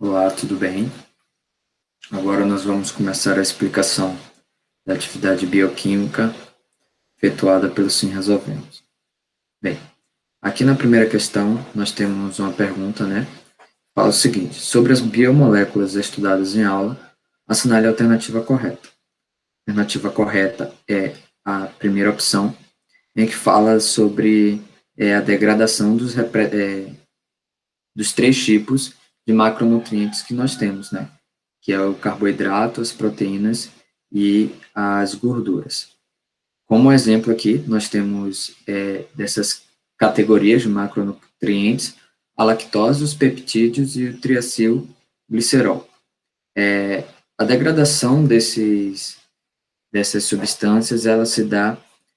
Olá, tudo bem? Agora nós vamos começar a explicação da atividade bioquímica efetuada pelo Sim Resolvemos. Bem, aqui na primeira questão nós temos uma pergunta, né? Fala o seguinte: sobre as biomoléculas estudadas em aula, assinale a alternativa correta. A alternativa correta é a primeira opção, em que fala sobre a degradação dos três tipos de macronutrientes que nós temos, né? Que é o carboidrato, as proteínas e as gorduras. Como exemplo aqui, nós temos dessas categorias de macronutrientes, a lactose, os peptídeos e o triacilglicerol. A degradação dessas substâncias, ela se dá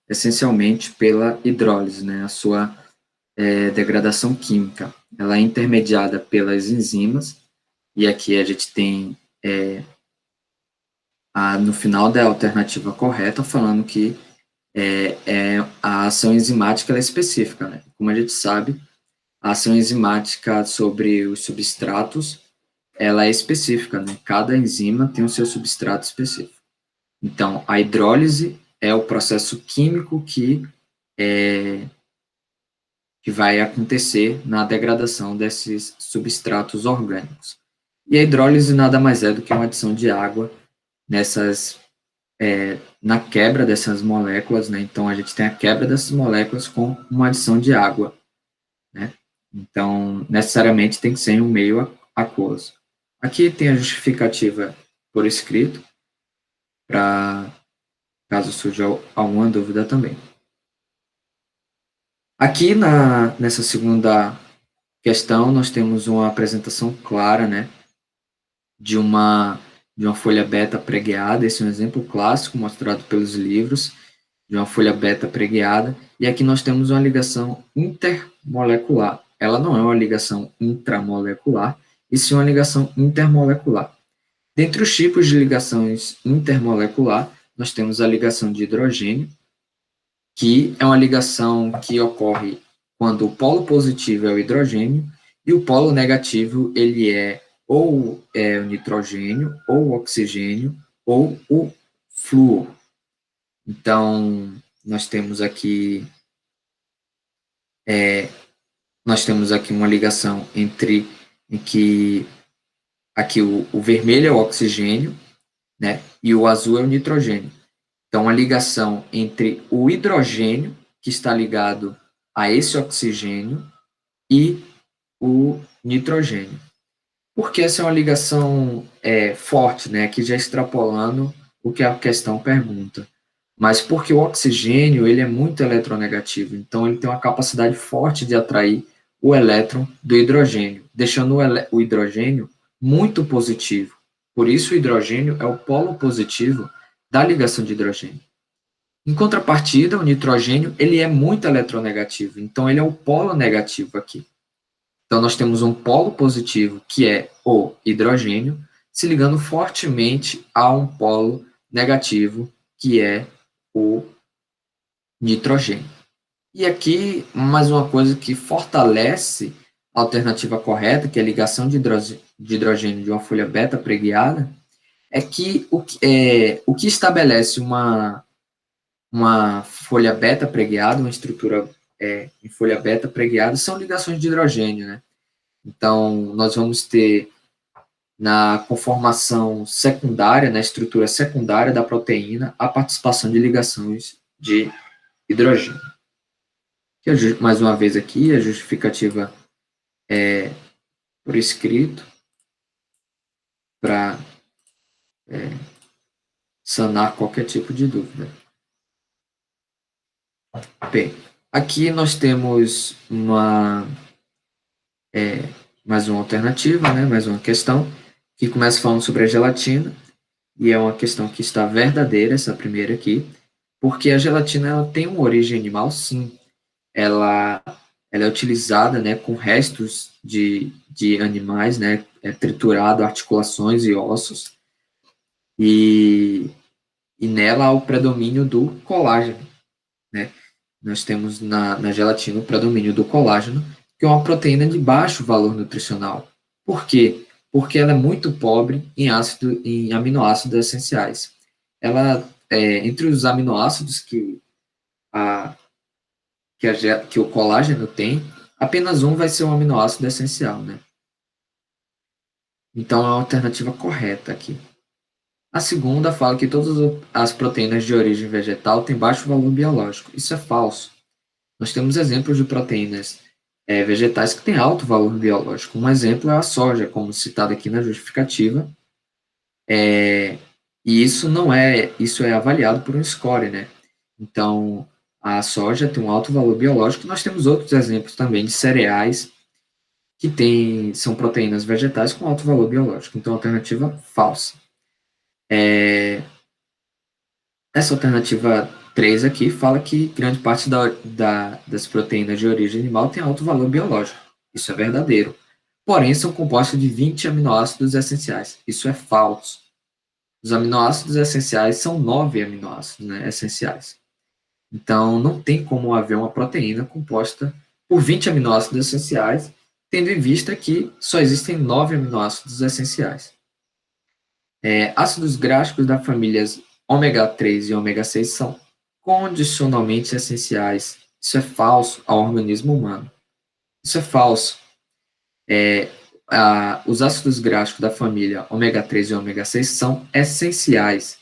essencialmente pela hidrólise, né? A sua degradação química. Ela é intermediada pelas enzimas, e aqui a gente tem no final da alternativa correta, falando que a ação enzimática ela é específica, né? Como a gente sabe, a ação enzimática sobre os substratos, ela é específica, né? Cada enzima tem o seu substrato específico. Então, a hidrólise é o processo químico que vai acontecer na degradação desses substratos orgânicos. E a hidrólise nada mais é do que uma adição de água na quebra dessas moléculas, né? Então, a gente tem a quebra dessas moléculas com uma adição de água, né? Então, necessariamente tem que ser em um meio aquoso. Aqui tem a justificativa por escrito, para caso surja alguma dúvida também. Aqui nessa segunda questão, nós temos uma apresentação clara, né, de uma folha beta pregueada. Esse é um exemplo clássico mostrado pelos livros, de uma folha beta pregueada, e aqui nós temos uma ligação intermolecular. Ela não é uma ligação intramolecular, e sim uma ligação intermolecular. Dentre os tipos de ligações intermolecular, nós temos a ligação de hidrogênio, que é uma ligação que ocorre quando o polo positivo é o hidrogênio e o polo negativo ele é ou o nitrogênio, ou o oxigênio, ou o flúor. Então, nós temos aqui uma ligação em que aqui o vermelho é o oxigênio, né, e o azul é o nitrogênio. Então, a ligação entre o hidrogênio, que está ligado a esse oxigênio, e o nitrogênio. Porque essa é uma ligação forte, né, aqui já extrapolando o que a questão pergunta. Mas porque o oxigênio ele é muito eletronegativo, então ele tem uma capacidade forte de atrair o elétron do hidrogênio, deixando o hidrogênio muito positivo. Por isso o hidrogênio é o polo positivo da ligação de hidrogênio. Em contrapartida, o nitrogênio ele é muito eletronegativo, então ele é o polo negativo aqui. Então nós temos um polo positivo, que é o hidrogênio, se ligando fortemente a um polo negativo, que é o nitrogênio. E aqui, mais uma coisa que fortalece a alternativa correta, que é a ligação de hidrogênio de uma folha beta preguiada, é que o que estabelece uma folha beta preguiada, uma estrutura em folha beta preguiada, são ligações de hidrogênio, né? Então, nós vamos ter na conformação secundária, na estrutura secundária da proteína, a participação de ligações de hidrogênio. Mais uma vez aqui, a justificativa é por escrito, para sanar qualquer tipo de dúvida. Bem, aqui nós temos mais uma alternativa, né, mais uma questão, que começa falando sobre a gelatina, e é uma questão que está verdadeira, essa primeira aqui, porque a gelatina ela tem uma origem animal, sim. Ela é utilizada, né, com restos de animais, né, triturado, articulações e ossos, e nela há o predomínio do colágeno, né? Nós temos na gelatina o predomínio do colágeno, que é uma proteína de baixo valor nutricional. Por quê? porque ela é muito pobre em aminoácidos essenciais. Ela, entre os aminoácidos a, que o colágeno tem, apenas um vai ser um aminoácido essencial, né? Então, é a alternativa correta aqui. A segunda fala que todas as proteínas de origem vegetal têm baixo valor biológico. Isso é falso. Nós temos exemplos de proteínas vegetais que têm alto valor biológico. Um exemplo é a soja, como citado aqui na justificativa, e isso é avaliado por um score, né? Então, a soja tem um alto valor biológico. Nós temos outros exemplos também de cereais que são proteínas vegetais com alto valor biológico. Então, alternativa falsa. Essa alternativa 3 aqui fala que grande parte das proteínas de origem animal tem alto valor biológico. Isso é verdadeiro. Porém, são compostas de 20 aminoácidos essenciais. Isso é falso. Os aminoácidos essenciais são 9 aminoácidos, né, essenciais. Então, não tem como haver uma proteína composta por 20 aminoácidos essenciais, tendo em vista que só existem 9 aminoácidos essenciais. Ácidos gráficos da família ômega 3 e ômega 6 são condicionalmente essenciais. Isso é falso ao organismo humano. Isso é falso. Os ácidos gráficos da família ômega 3 e ômega 6 são essenciais.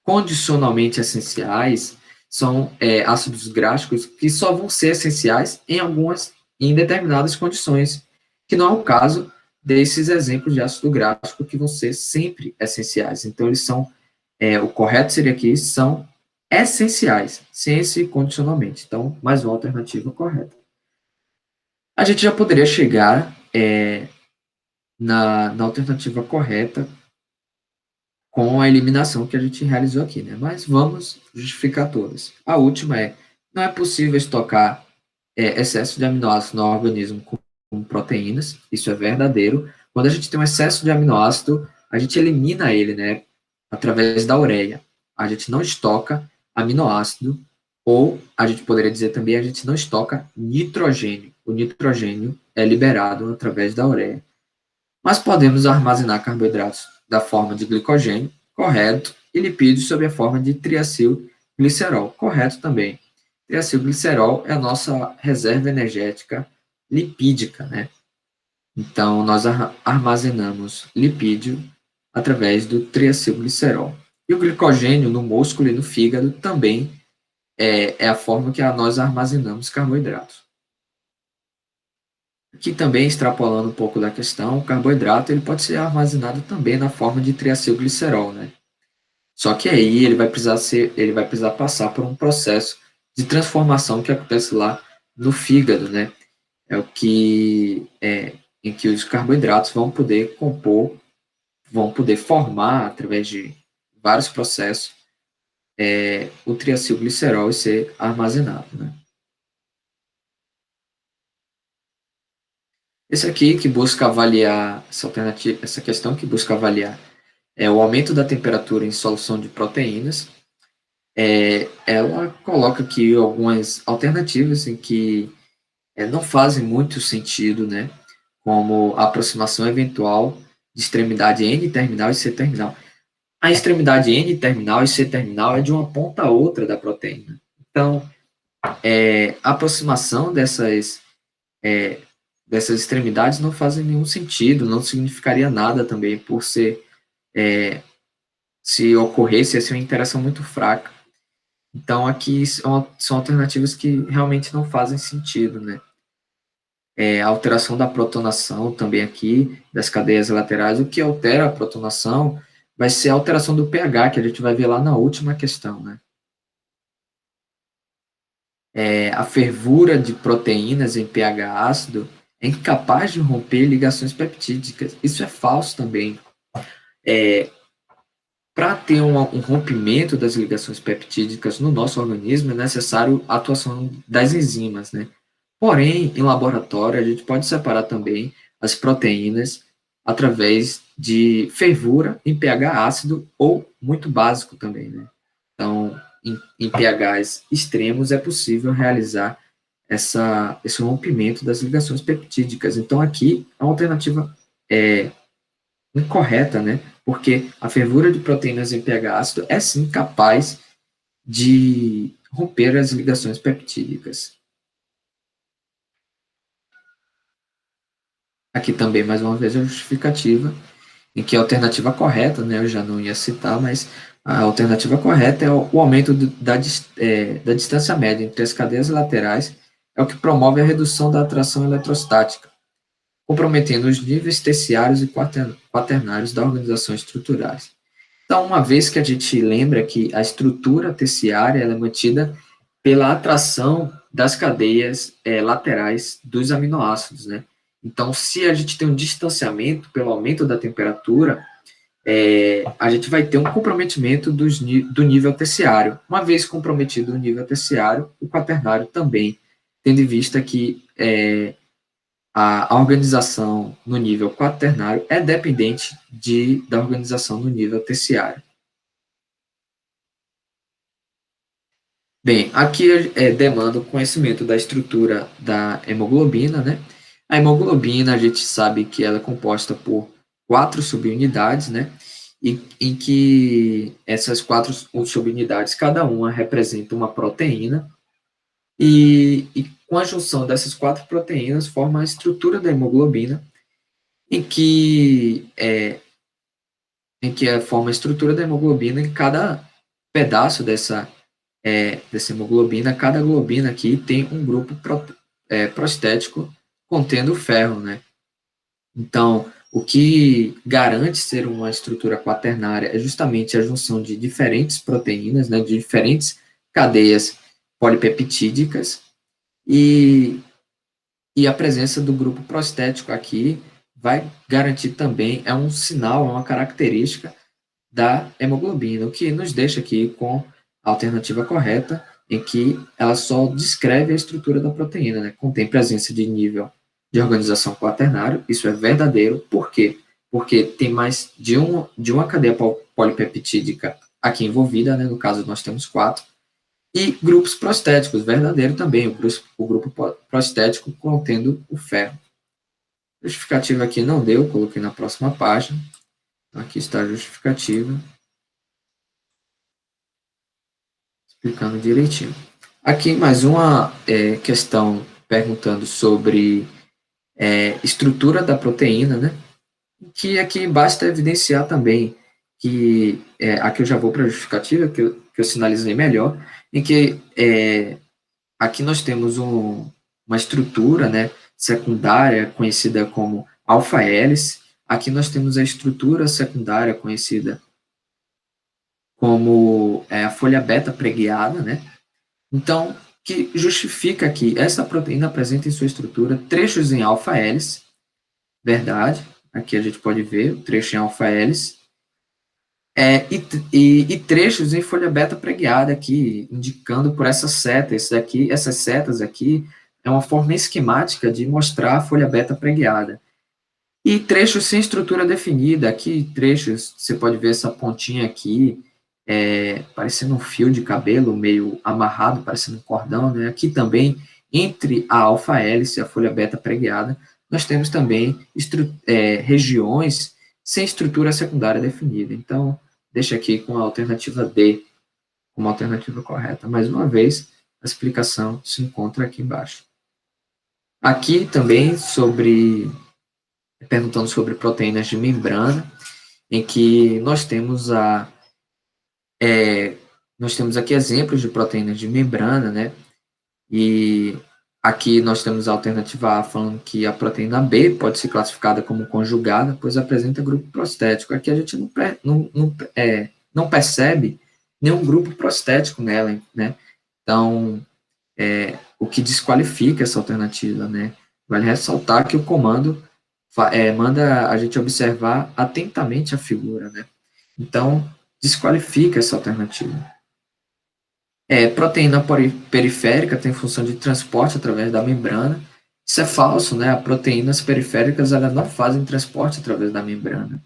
Condicionalmente essenciais são ácidos gráficos que só vão ser essenciais em determinadas condições, que não é o caso desses exemplos de ácido gráfico que vão ser sempre essenciais. Então, eles são, o correto seria aqui, são essenciais, sem esse condicionalmente. Então, mais uma alternativa correta. A gente já poderia chegar na alternativa correta com a eliminação que a gente realizou aqui, né? Mas vamos justificar todas. A última não é possível estocar excesso de aminoácido no organismo com proteínas, isso é verdadeiro. Quando a gente tem um excesso de aminoácido, a gente elimina ele, né, através da ureia. A gente não estoca aminoácido, ou a gente poderia dizer também, a gente não estoca nitrogênio. O nitrogênio é liberado através da ureia. Mas podemos armazenar carboidratos da forma de glicogênio, correto, e lipídios sob a forma de triacilglicerol, correto também. Triacilglicerol é a nossa reserva energética lipídica, né? Então, nós armazenamos lipídio através do triacilglicerol. E o glicogênio no músculo e no fígado também é a forma que nós armazenamos carboidratos. Aqui também, extrapolando um pouco da questão, o carboidrato ele pode ser armazenado também na forma de triacilglicerol, né? Só que aí ele vai precisar passar por um processo de transformação que acontece lá no fígado, né? Em que os carboidratos vão poder formar, através de vários processos, o triacilglicerol e ser armazenado, né? Esse aqui que busca avaliar, essa questão que busca avaliar o aumento da temperatura em solução de proteínas, ela coloca aqui algumas alternativas em que não fazem muito sentido, né? Como a aproximação eventual de extremidade N-terminal e C-terminal. A extremidade N-terminal e C-terminal é de uma ponta a outra da proteína. Então, a aproximação dessas extremidades não fazem nenhum sentido, não significaria nada também, por ser, se ocorresse, ia ser uma interação muito fraca. Então, aqui são alternativas que realmente não fazem sentido, né? A alteração da protonação também aqui, das cadeias laterais, o que altera a protonação vai ser a alteração do pH, que a gente vai ver lá na última questão, né? A fervura de proteínas em pH ácido é incapaz de romper ligações peptídicas. Isso é falso também. Para ter um rompimento das ligações peptídicas no nosso organismo, é necessário a atuação das enzimas, né? Porém, em laboratório, a gente pode separar também as proteínas através de fervura em pH ácido ou muito básico também, né? Então, em pHs extremos é possível realizar esse rompimento das ligações peptídicas. Então, aqui, a alternativa incorreta, né? Porque a fervura de proteínas em pH ácido é sim capaz de romper as ligações peptídicas. Aqui também, mais uma vez, a justificativa, em que a alternativa correta, né, eu já não ia citar, mas a alternativa correta é o aumento da distância média entre as cadeias laterais, é o que promove a redução da atração eletrostática, comprometendo os níveis terciários e quaternários da organização estruturais. Então, uma vez que a gente lembra que a estrutura terciária ela é mantida pela atração das cadeias laterais dos aminoácidos, né? Então, se a gente tem um distanciamento pelo aumento da temperatura, a gente vai ter um comprometimento do nível terciário. Uma vez comprometido o nível terciário, o quaternário também, tendo em vista que a organização no nível quaternário é dependente da organização no nível terciário. Bem, aqui demanda o conhecimento da estrutura da hemoglobina, né? A hemoglobina, a gente sabe que ela é composta por 4 subunidades, né? E em que essas 4 subunidades, cada uma representa uma proteína, e com a junção dessas 4 proteínas forma a estrutura da hemoglobina, em que forma a estrutura da hemoglobina em cada pedaço dessa hemoglobina, cada globina aqui tem um grupo prostético contendo ferro, né? Então, o que garante ser uma estrutura quaternária é justamente a junção de diferentes proteínas, né, de diferentes cadeias polipeptídicas, e, e a presença do grupo prostético aqui vai garantir também, é um sinal, é uma característica da hemoglobina, o que nos deixa aqui com a alternativa correta, em que ela só descreve a estrutura da proteína, né? Contém presença de nível de organização quaternário, isso é verdadeiro, por quê? Porque tem mais de uma cadeia polipeptídica aqui envolvida, né? No caso nós temos 4, e grupos prostéticos, verdadeiro também, o grupo prostético contendo o ferro. A justificativa aqui não deu, coloquei na próxima página, aqui está a justificativa, explicando direitinho. Aqui mais uma questão perguntando sobre estrutura da proteína, né? Que aqui basta evidenciar também que, aqui eu já vou para a justificativa, que eu sinalizei melhor, em que aqui nós temos uma estrutura, né, secundária conhecida como alfa-hélice, aqui nós temos a estrutura secundária conhecida como a folha beta preguiada, né? Então, que justifica que essa proteína apresenta em sua estrutura trechos em alfa-hélice, verdade, aqui a gente pode ver o trecho em alfa-hélice, e trechos em folha beta preguiada aqui, indicando por essa seta, essas setas aqui, é uma forma esquemática de mostrar a folha beta preguiada. E trechos sem estrutura definida, aqui trechos, você pode ver essa pontinha aqui, parecendo um fio de cabelo meio amarrado, parecendo um cordão, né? Aqui também, entre a alfa-hélice e a folha beta preguiada, nós temos também regiões sem estrutura secundária definida. Então, deixa aqui com a alternativa D como alternativa correta. Mais uma vez, a explicação se encontra aqui embaixo. Aqui também perguntando sobre proteínas de membrana, em que nós temos aqui exemplos de proteínas de membrana, né? E aqui nós temos a alternativa A falando que a proteína B pode ser classificada como conjugada, pois apresenta grupo prostético. Aqui a gente não percebe nenhum grupo prostético nela, né? Então, o que desqualifica essa alternativa, né? Vale ressaltar que o comando manda a gente observar atentamente a figura, né? Então, desqualifica essa alternativa. Proteína periférica tem função de transporte através da membrana. Isso é falso, né? As proteínas periféricas elas não fazem transporte através da membrana.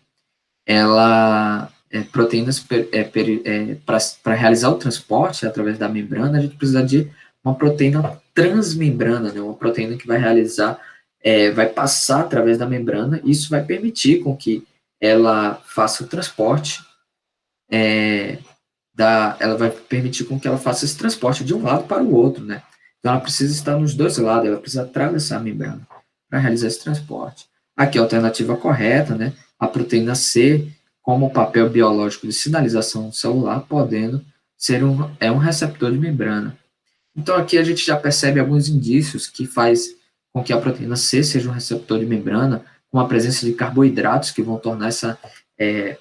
Proteínas para realizar o transporte através da membrana, a gente precisa de uma proteína transmembrana, né? Uma proteína que vai passar através da membrana. Isso vai permitir com que ela faça o transporte, ela vai permitir com que ela faça esse transporte de um lado para o outro, né? Então, ela precisa estar nos dois lados, ela precisa atravessar a membrana para realizar esse transporte. Aqui a alternativa correta, né? A proteína C, como papel biológico de sinalização celular, podendo ser um receptor de membrana. Então, aqui a gente já percebe alguns indícios que faz com que a proteína C seja um receptor de membrana, com a presença de carboidratos que vão tornar essa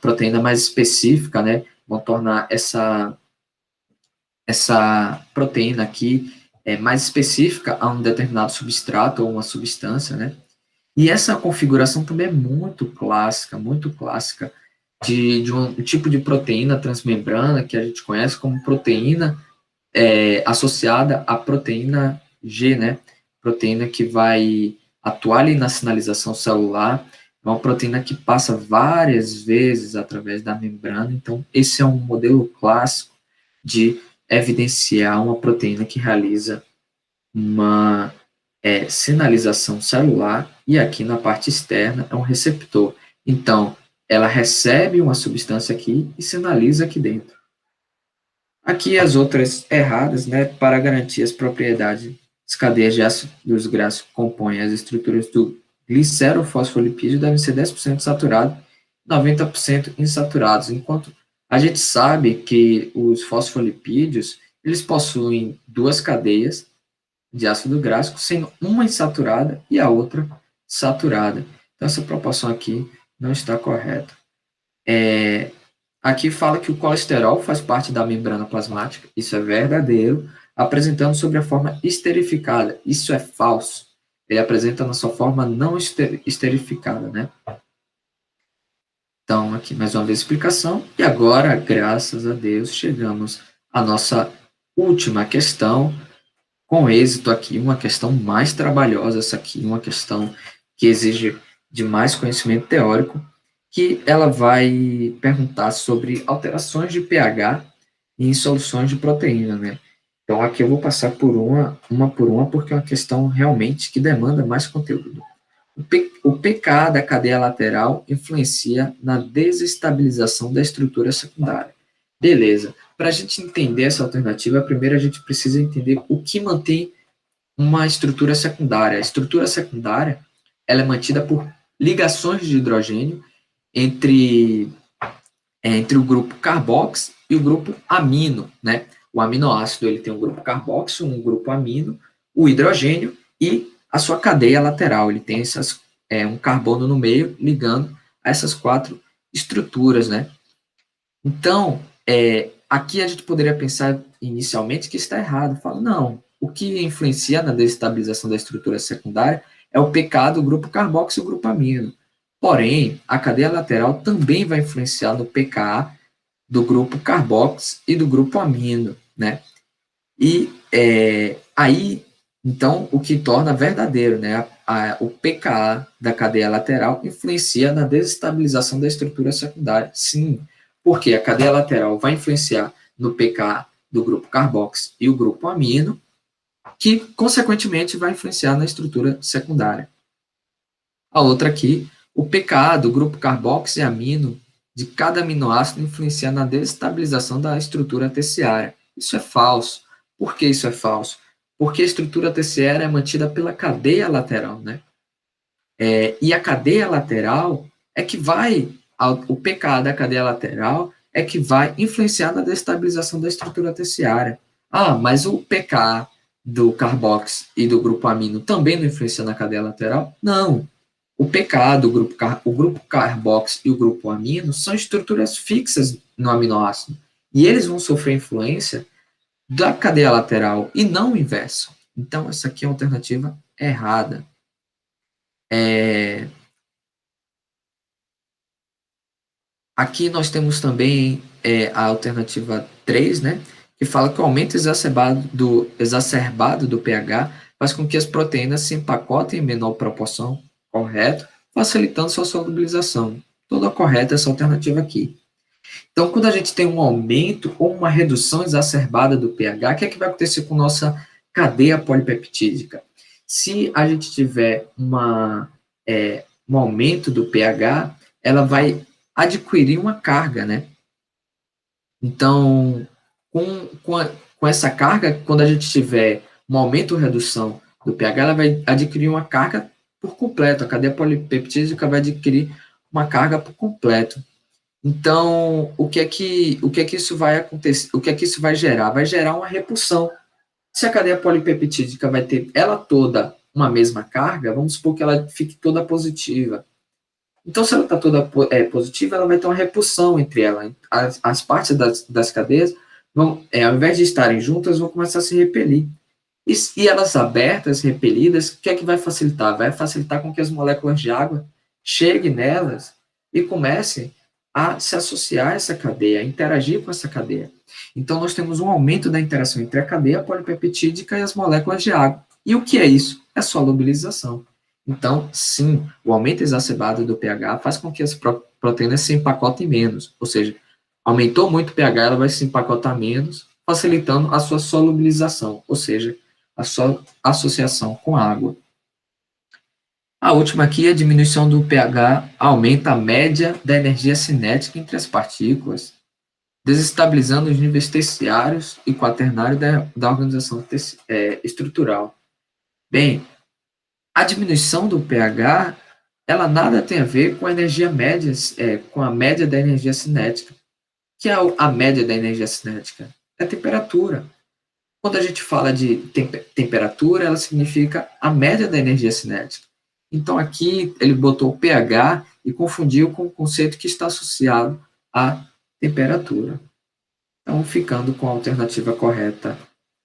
proteína mais específica, né? Vão tornar essa proteína aqui mais específica a um determinado substrato ou uma substância, né? E essa configuração também é muito clássica de um tipo de proteína transmembrana que a gente conhece como proteína associada à proteína G, né? Proteína que vai atuar ali na sinalização celular, é uma proteína que passa várias vezes através da membrana, então esse é um modelo clássico de evidenciar uma proteína que realiza uma sinalização celular, e aqui na parte externa é um receptor. Então, ela recebe uma substância aqui e sinaliza aqui dentro. Aqui as outras erradas, né, para garantir as propriedades das cadeias de ácidos graxos que compõem as estruturas do glicerofosfolipídio devem ser 10% saturados, 90% insaturados, enquanto a gente sabe que os fosfolipídios, eles possuem duas cadeias de ácido graxo, sendo uma insaturada e a outra saturada. Então, essa proporção aqui não está correta. Aqui fala que o colesterol faz parte da membrana plasmática, isso é verdadeiro, apresentando sobre a forma esterificada, isso é falso. Ele apresenta na sua forma não esterificada, né? Então, aqui mais uma vez explicação, e agora, graças a Deus, chegamos à nossa última questão, com êxito aqui, uma questão mais trabalhosa, essa aqui, uma questão que exige de mais conhecimento teórico, que ela vai perguntar sobre alterações de pH em soluções de proteína, né? Então, aqui eu vou passar por uma por uma, porque é uma questão realmente que demanda mais conteúdo. O pKa da cadeia lateral influencia na desestabilização da estrutura secundária. Beleza. Para a gente entender essa alternativa, primeiro a gente precisa entender o que mantém uma estrutura secundária. A estrutura secundária ela é mantida por ligações de hidrogênio entre o grupo carboxo e o grupo amino, né? O aminoácido ele tem um grupo carboxo, um grupo amino, o hidrogênio e a sua cadeia lateral. Ele tem um carbono no meio ligando a essas quatro estruturas, né? Então, aqui a gente poderia pensar inicialmente que está errado. Fala, não, o que influencia na desestabilização da estrutura secundária é o pKa do grupo carboxo e o grupo amino. Porém, a cadeia lateral também vai influenciar no pKa do grupo carboxo e do grupo amino, né? E aí, então, o que torna verdadeiro, né? O pKa da cadeia lateral influencia na desestabilização da estrutura secundária. Sim, porque a cadeia lateral vai influenciar no pKa do grupo carboxo e o grupo amino, que, consequentemente, vai influenciar na estrutura secundária. A outra aqui, o pKa do grupo carboxo e amino de cada aminoácido influencia na desestabilização da estrutura terciária. Isso é falso. Por que isso é falso? Porque a estrutura terciária é mantida pela cadeia lateral, né? E a cadeia lateral é que o pKa da cadeia lateral é que vai influenciar na desestabilização da estrutura terciária. Ah, mas o pKa do carboxo e do grupo amino também não influencia na cadeia lateral? Não. O pKa do grupo carboxo e o grupo amino são estruturas fixas no aminoácido. E eles vão sofrer influência da cadeia lateral e não o inverso. Então, essa aqui é uma alternativa errada. Aqui nós temos também a alternativa 3, né, que fala que o aumento exacerbado do pH faz com que as proteínas se empacotem em menor proporção, correto, facilitando sua solubilização. Toda correta essa alternativa aqui. Então, quando a gente tem um aumento ou uma redução exacerbada do pH, o que é que vai acontecer com nossa cadeia polipeptídica? Se a gente tiver um aumento do pH, ela vai adquirir uma carga, né? Então, com essa carga, quando a gente tiver um aumento ou redução do pH, ela vai adquirir uma carga por completo. A cadeia polipeptídica vai adquirir uma carga por completo. Então, o que é que isso vai acontecer? O que é que isso vai gerar? Vai gerar uma repulsão. Se a cadeia polipeptídica vai ter ela toda uma mesma carga, vamos supor que ela fique toda positiva. Então, se ela está toda positiva, ela vai ter uma repulsão entre ela. As partes das cadeias vão, ao invés de estarem juntas, vão começar a se repelir. E elas abertas, repelidas, o que é que vai facilitar? Vai facilitar com que as moléculas de água cheguem nelas e comecem a se associar a essa cadeia, a interagir com essa cadeia. Então, nós temos um aumento da interação entre a cadeia polipeptídica e as moléculas de água. E o que é isso? É solubilização. Então, sim, o aumento exacerbado do pH faz com que as proteínas se empacotem menos, ou seja, aumentou muito o pH, ela vai se empacotar menos, facilitando a sua solubilização, ou seja, a sua associação com a água. A última aqui, a diminuição do pH aumenta a média da energia cinética entre as partículas, desestabilizando os níveis terciários e quaternários da organização estrutural. Bem, a diminuição do pH, ela nada tem a ver com a energia média, com a média da energia cinética. Que é a média da energia cinética? É a temperatura. Quando a gente fala de temperatura, ela significa a média da energia cinética. Então, aqui ele botou o pH e confundiu com o conceito que está associado à temperatura. Então, ficando com a alternativa correta,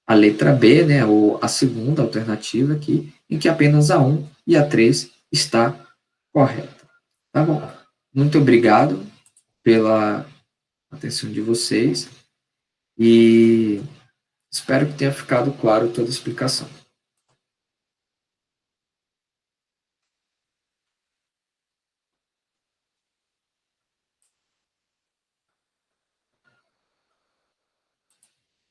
a letra B, né, ou a segunda alternativa aqui, em que apenas a 1 e a 3 está correta. Tá bom. Muito obrigado pela atenção de vocês e espero que tenha ficado claro toda a explicação.